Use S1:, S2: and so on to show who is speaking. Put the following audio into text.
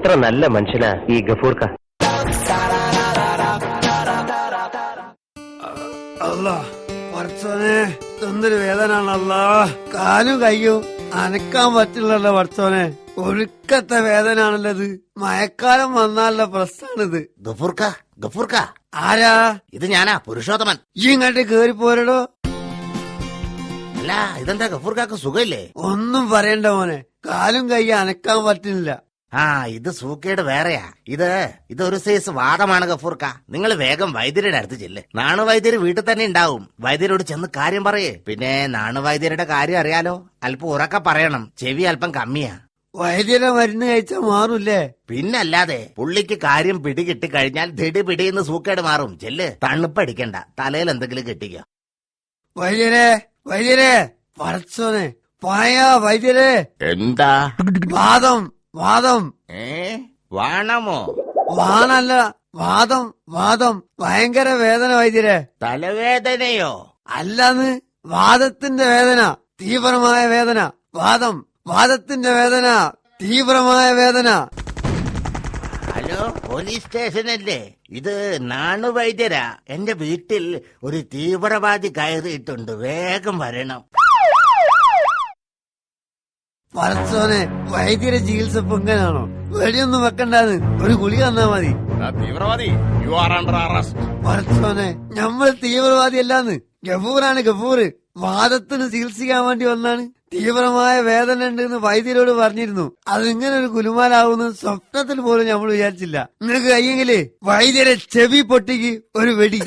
S1: എത്ര നല്ല മനുഷ്യനാ ഈ ഗഫൂർക്ക.
S2: അല്ലാ പടച്ചോനെ, എന്തൊരു വേദനാണല്ലോ. കാലും കയ്യും അനക്കാൻ പറ്റില്ലല്ലോ പടച്ചോനെ. ഒഴുക്കത്തെ വേദനാണല്ലത്. മഴക്കാലം വന്നാലുള്ള പ്രശ്നമാണിത്.
S3: ഗഫൂർക്ക
S2: ആരാ?
S3: ഇത് ഞാനാ, പുരുഷോത്തമൻ.
S2: ഈ ഇങ്ങോട്ട് കേറി പോരടോ.
S3: അല്ല, ഇതെന്താ ഗഫൂർക്കാക്ക് സുഖമില്ലേ?
S2: ഒന്നും പറയണ്ട മോനെ, കാലും കയ്യും അനക്കാൻ പറ്റുന്നില്ല.
S3: ആ, ഇത് സൂക്കേട് വേറെയാ. ഇതൊരു സൈസ് വാദമാണ് ഗഫൂർക്ക. നിങ്ങൾ വേഗം വൈദ്യരുടെ അടുത്ത് ചെല്ല്. നാണുവൈദ്യര് വീട്ടിൽ തന്നെ ഉണ്ടാവും. വൈദ്യരോട് ചെന്ന് കാര്യം പറയേ. പിന്നെ നാണുവൈദ്യരുടെ കാര്യം അറിയാലോ, അല്പം ഉറക്കെ പറയണം. ചെവി അല്പം കമ്മിയാ.
S2: വൈദ്യരെ മരുന്ന് കഴിച്ചാൽ മാറൂല്ലേ?
S3: പിന്നല്ലാതെ, പുള്ളിക്ക് കാര്യം പിടികിട്ടി കഴിഞ്ഞാൽ പിടിന്ന് സൂക്കേട് മാറും. ചെല്ല്, തണുപ്പടിക്കണ്ട, തലയിൽ എന്തെങ്കിലും കെട്ടിക്കോ.
S2: വൈദ്യരെ പടച്ചോനെ, പായാ വൈദ്യരെ.
S3: എന്താ?
S2: വാദം.
S3: വാണമോ?
S2: വാണല്ല, വാദം. ഭയങ്കര വേദന വൈദ്യരെ.
S3: തലവേദനയോ?
S2: അല്ലാന്ന്, വാദത്തിന്റെ വേദന, തീവ്രമായ വേദന. വാദത്തിന്റെ വേദന, തീവ്രമായ വേദന.
S3: ഹലോ, പോലീസ് സ്റ്റേഷനല്ലേ? ഇത് നാണുവൈദ്യരാ. എന്റെ വീട്ടിൽ ഒരു തീവ്രവാദി കയറിയിട്ടുണ്ട്, വേഗം വരണം.
S2: പടച്ചോനെ, വൈദ്യരെ ചികിത്സ പൊങ്ങനാണോ? വെടിയൊന്നും വെക്കണ്ടാന്ന്, ഒരു ഗുളി തന്നാ മതി.
S3: തീവ്രവാദി, യു ആർ അണ്ടർ അറസ്റ്റ്.
S2: പടച്ചോനെ, നമ്മൾ തീവ്രവാദി അല്ലാന്ന്. ഗഫൂറാണ് ഗഫൂർ. വാദത്തിന് ചികിത്സിക്കാൻ വേണ്ടി വന്നാണ്. തീവ്രമായ വേദന ഉണ്ടെന്ന് വൈദ്യരോട് പറഞ്ഞിരുന്നു. അതിങ്ങനെ ഒരു കുലുമാലാവുന്ന സ്വപ്നത്തിൽ പോലും നമ്മൾ വിചാരിച്ചില്ല. നിങ്ങൾക്ക് കഴിയെങ്കിലേ വൈദ്യരെ ചെവി പൊട്ടിക്ക് ഒരു വെടി.